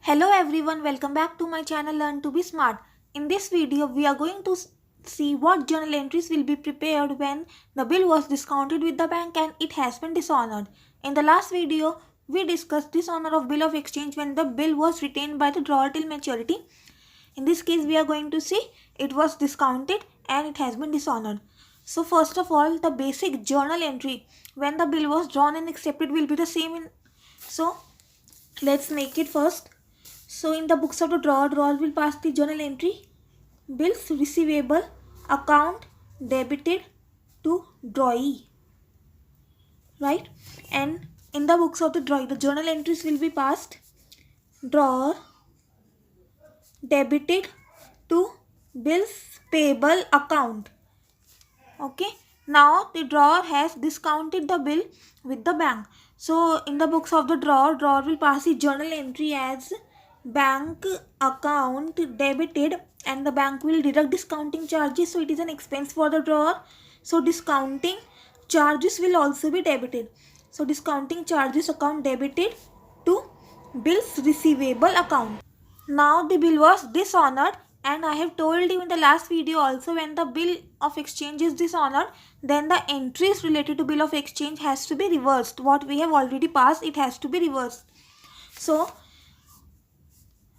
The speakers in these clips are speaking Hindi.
Hello everyone, welcome back to my channel Learn to be Smart. In this video, we are going to see what journal entries will be prepared when the bill was discounted with the bank and it has been dishonored. In the last video, we discussed dishonor of bill of exchange when the bill was retained by the drawer till maturity. In this case, we are going to see it was discounted and it has been dishonored. So first of all, the basic journal entry when the bill was drawn and accepted will be the same. So let's make it first. So in the books of the drawer will pass the journal entry bills receivable account debited to drawee, right? And in the books of the drawee, the journal entries will be passed drawer debited to bills payable account. Okay, now the drawer has discounted the bill with the bank. So in the books of the drawer will pass the journal entry as bank account debited and the bank will deduct discounting charges, so it is an expense for the drawer. So discounting charges will also be debited. So discounting charges account debited to bills receivable account. Now the bill was dishonored, and I have told you in the last video also, when the bill of exchange is dishonored, then the entries related to bill of exchange has to be reversed. What we have already passed, it has to be reversed. So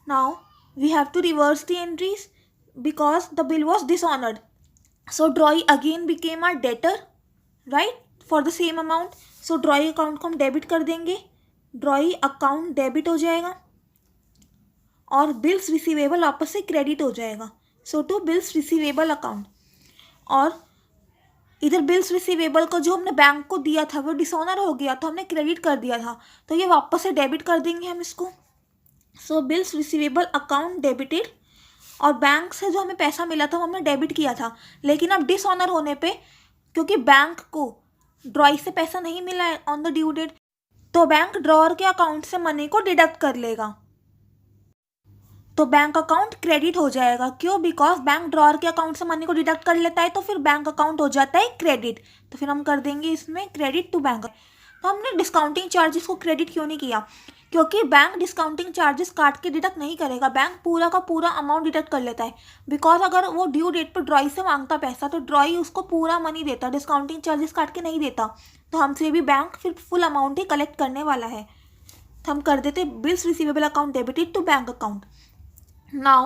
now we have to reverse the entries because the bill was dishonored. So drawee again became our debtor, right, for the same amount. So drawee account को हम डेबिट कर देंगे, drawee account डेबिट हो जाएगा और बिल्स रिसीवेबल वापस से क्रेडिट हो जाएगा. सो टू बिल्स रिसीवेबल अकाउंट. और इधर बिल्स रिसीवेबल को जो हमने बैंक को दिया था वो डिसऑनर हो गया, तो हमने क्रेडिट कर दिया था, तो ये वापस से डेबिट कर देंगे हम इसको. सो बिल्स रिसीवेबल अकाउंट डेबिटेड, और बैंक से जो हमें पैसा मिला था वो हमने डेबिट किया था, लेकिन अब डिसऑनर होने पे क्योंकि बैंक को ड्रॉई से पैसा नहीं मिला है ऑन द ड्यू डेट, तो बैंक ड्रॉअर के अकाउंट से मनी को डिडक्ट कर लेगा, तो बैंक अकाउंट क्रेडिट हो जाएगा. क्यों? बिकॉज बैंक ड्रॉअर के अकाउंट से मनी को डिडक्ट कर लेता है, तो फिर बैंक अकाउंट हो जाता है क्रेडिट, तो फिर हम कर देंगे इसमें क्रेडिट टू बैंक. तो हमने डिस्काउंटिंग चार्जेस को क्रेडिट क्यों नहीं किया? क्योंकि बैंक डिस्काउंटिंग चार्जेस काट के डिडक्ट नहीं करेगा, बैंक पूरा का पूरा अमाउंट डिडक्ट कर लेता है. बिकॉज अगर वो ड्यू डेट पर ड्रॉई से मांगता पैसा, तो ड्रॉई उसको पूरा मनी देता, डिस्काउंटिंग चार्जेस काट के नहीं देता, तो हमसे भी बैंक फिर फुल अमाउंट ही कलेक्ट करने वाला है. तो हम कर देते bills receivable account debited to bank account. Now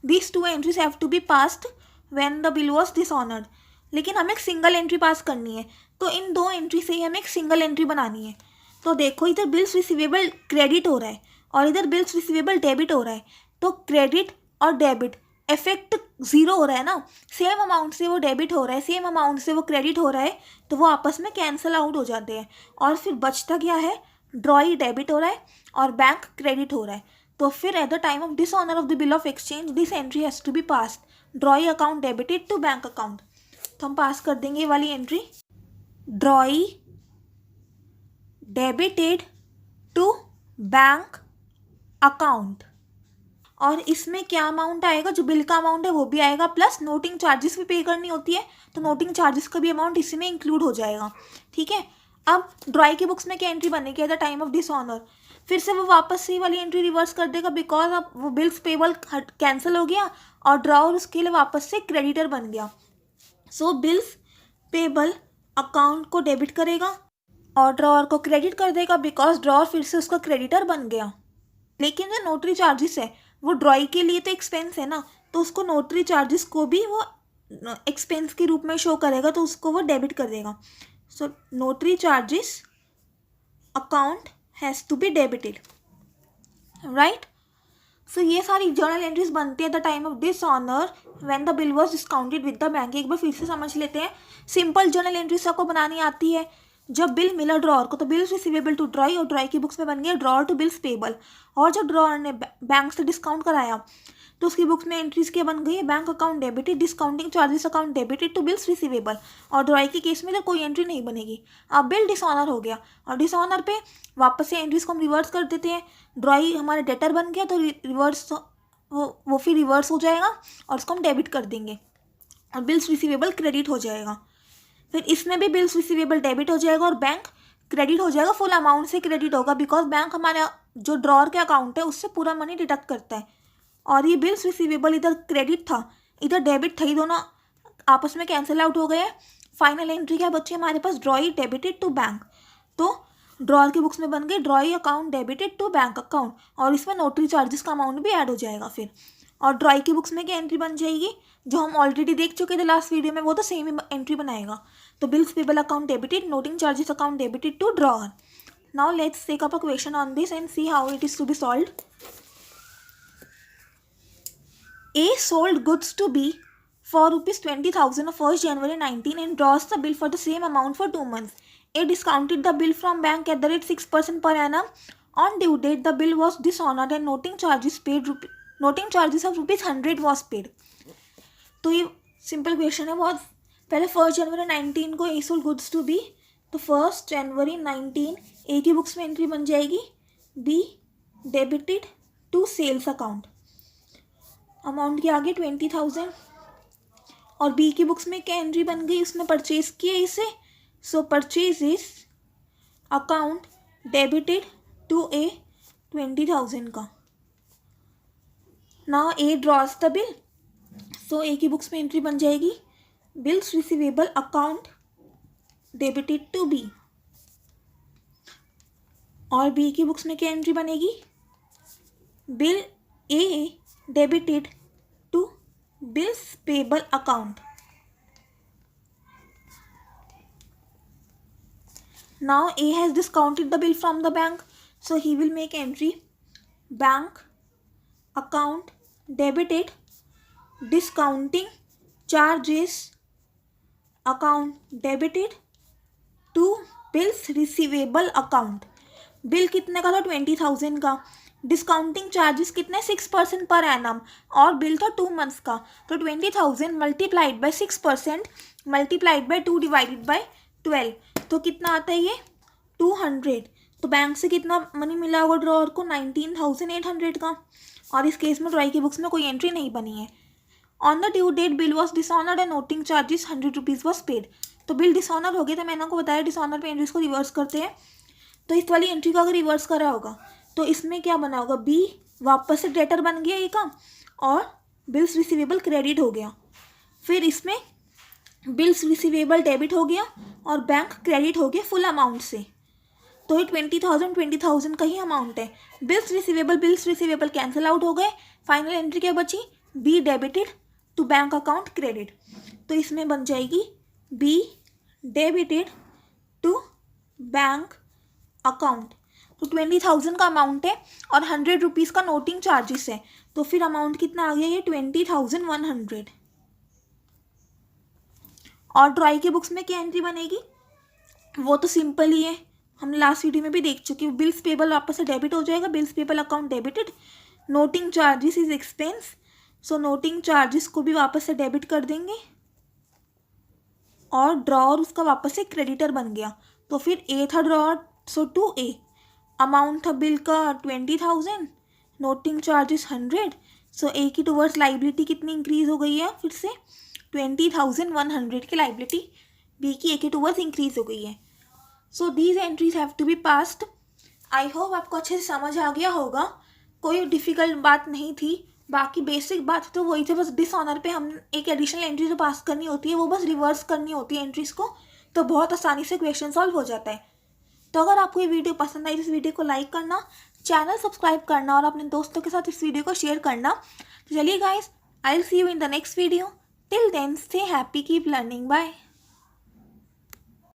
these two entries have to be passed when the bill was dishonored. लेकिन हमें एक सिंगल एंट्री पास करनी है, तो इन दो एंट्री से ही हमें एक सिंगल एंट्री बनानी है. तो देखो, इधर बिल्स रिसीवेबल क्रेडिट हो रहा है और इधर बिल्स रिसीवेबल डेबिट हो रहा है, तो क्रेडिट और डेबिट इफेक्ट ज़ीरो हो रहा है ना. सेम अमाउंट से वो डेबिट हो रहा है, सेम अमाउंट से वो क्रेडिट हो रहा है, तो वो आपस में कैंसिल आउट हो जाते हैं और फिर बचता क्या है, ड्रॉई डेबिट हो रहा है और बैंक क्रेडिट हो रहा है. तो फिर at the time of dishonour of the bill of exchange this entry has to be passed, drawee account debited to bank account. तो हम पास कर देंगे ये वाली entry, drawee debited to bank account. और इसमें क्या अमाउंट आएगा, जो बिल का अमाउंट है वो भी आएगा, प्लस नोटिंग चार्जेस भी पे करनी होती है, तो नोटिंग चार्जेस का भी अमाउंट इसी में इंक्लूड हो जाएगा. ठीक है. अब ड्रॉई की बुक्स में क्या एंट्री बनेगी eight the time of dishonour, फिर से वो वापस से वाली एंट्री रिवर्स कर देगा, बिकॉज अब वो बिल्स पेबल कैंसिल हो गया और ड्रॉअर उसके लिए वापस से क्रेडिटर बन गया. सो बिल्स पेबल अकाउंट को डेबिट करेगा और ड्रॉअर को क्रेडिट कर देगा, बिकॉज ड्रॉअर फिर से उसका क्रेडिटर बन गया. लेकिन जो नोटरी चार्जेस है वो ड्रॉई के लिए तो एक्सपेंस है ना, तो उसको नोटरी चार्जेस को भी वो एक्सपेंस के रूप में शो करेगा, तो उसको वो डेबिट कर देगा. So notary charges account has to be debited, right. So ये सारी जर्नल एंट्रीज बनती है the time of dishonour when the bill was discounted with the bank. एक बार फिर से समझ लेते हैं. सिंपल जर्नल एंट्रीज आपको बनानी आती है. जब बिल मिला ड्रॉअर को, तो बिल्स रिसीवेबल टू ड्रॉई, और ड्रॉई की बुक्स में बन गया ड्रॉअर टू बिल्स पेबल. और जब ड्रॉअर ने बैंक से डिस्काउंट कराया, तो उसकी बुक्स में एंट्रीज क्या बन गई है, bank account debited, discounting charges account debited to bills receivable. और ड्रॉई के केस में तो कोई एंट्री नहीं बनेगी. अब बिल डिसऑनर हो गया और डिसऑनर पे वापस से एंट्रीज को हम रिवर्स कर देते हैं. ड्रॉई हमारा डेटर बन गया, तो रिवर्स वो फिर रिवर्स हो जाएगा और उसको हम डेबिट कर देंगे और बिल्स रिसीवेबल क्रेडिट हो जाएगा. फिर इसमें भी बिल्स रिसीवेबल डेबिट हो जाएगा और बैंक क्रेडिट हो जाएगा, फुल अमाउंट से क्रेडिट होगा, बिकॉज बैंक हमारा जो ड्रॉअर के अकाउंट है उससे पूरा मनी डिडक्ट करता है। और ये बिल्स रिसीवेबल इधर क्रेडिट था, इधर डेबिट था, ये दोनों आपस में कैंसिल आउट हो गए। फाइनल एंट्री क्या बची हमारे पास, ड्रॉई डेबिटेड टू बैंक। तो ड्रॉअर की बुक्स में बन गई drawee account debited to bank account, और इसमें नोटरी चार्जेस का अमाउंट भी ऐड हो जाएगा फिर। और ड्रॉई की बुक्स में क्या एंट्री बन जाएगी, जो हम ऑलरेडी देख चुके थे लास्ट वीडियो में, वो तो सेम ही एंट्री बनाएगा। तो bills payable account debited, noting charges account debited to drawer. Now let's take up a question on this and see how it is to be solved. A sold goods to B for ₹20,000 on 1st January 19 and draws the bill for the same amount for 2 months. A discounted the bill from bank at the rate 6% per annum. On due date, the bill was dishonored and noting charges of ₹100 was paid. तो ये सिंपल क्वेश्चन है बहुत। पहले 1st January 19 को A sold goods to B, तो 1st January 19 A की बुक्स में एंट्री बन जाएगी B debited to sales account, amount के आगे 20,000। और बी की बुक्स में क्या एंट्री बन गई, उसने परचेज किया इसे, so purchases account debited to A 20,000 का। Now A draws the bill, so A की बुक्स में एंट्री बन जाएगी bills receivable account debited to B. और बी की बुक्स में क्या एंट्री बनेगी, bill A debited to bills payable account. Now A has discounted the bill from the bank, so he will make entry bank account debited discounting charges account debited to bills receivable account. Bill कितने का था, 20,000 का। डिस्काउंटिंग चार्जेस कितने, 6% पर एनम, और बिल था 2 मंथ्स का। तो 20,000 multiplied by 6% multiplied by 2 divided by 12, तो कितना आता है ये 200। तो बैंक से कितना मनी मिला होगा ड्रॉअर को, 19,800 का। और इस केस में ड्रॉई की बुक्स में कोई एंट्री नहीं बनी है। On the due date bill was dishonoured and noting charges ₹100 was paid. तो बिल डिसऑनर हो गया था, मैंने आपको बताया डिसऑनर पे एंट्रीज को रिवर्स करते हैं। तो इस वाली एंट्री को अगर रिवर्स करा होगा तो इसमें क्या बना होगा, बी वापस से डेटर बन गया ए का, और बिल्स रिसीवेबल क्रेडिट हो गया। फिर इसमें बिल्स रिसीवेबल डेबिट हो गया और बैंक क्रेडिट हो गया फुल अमाउंट से। तो ये 20,000 का ही अमाउंट है। बिल्स रिसीवेबल कैंसिल आउट हो गए। फाइनल एंट्री क्या बची, B debited to bank account credit. तो इसमें बन जाएगी B debited to bank account. तो 20,000 का अमाउंट है और ₹100 का नोटिंग चार्जेस है, तो फिर अमाउंट कितना आ गया ये 20,100। और ड्रॉई की बुक्स में क्या एंट्री बनेगी, वो तो सिंपल ही है, हमने लास्ट वीडियो में भी देख चुकी हूँ। बिल्स पेबल वापस से डेबिट हो जाएगा, bills payable account debited, noting charges is expense, so noting charges को भी वापस से डेबिट कर देंगे, और ड्रॉअर उसका वापस से क्रेडिटर बन गया। तो फिर ए था drawer, so to A amount था बिल का 20,000, नोटिंग चार्जेस 100, सो ए की टूवर्ड्स लाइबिलिटी कितनी इंक्रीज हो गई है, फिर से 20,100 की लाइबिलिटी बी की ए के टूवर्ड्स इंक्रीज हो गई है। So these entries have to be passed. I hope आपको अच्छे से समझ आ गया होगा, कोई डिफ़िकल्ट बात नहीं थी। बाकी बेसिक बात तो वही थे, बस डिसऑनर पे हम एक एडिशनल एंट्री जो पास करनी होती है वो बस रिवर्स करनी होती है एंट्रीज को, तो बहुत आसानी से क्वेश्चन सॉल्व हो जाता है। तो अगर आपको ये वीडियो पसंद आई तो इस वीडियो को लाइक करना, चैनल सब्सक्राइब करना और अपने दोस्तों के साथ इस वीडियो को शेयर करना। तो चलिए guys, I will see you in the next video. Till then stay happy, keep learning, bye.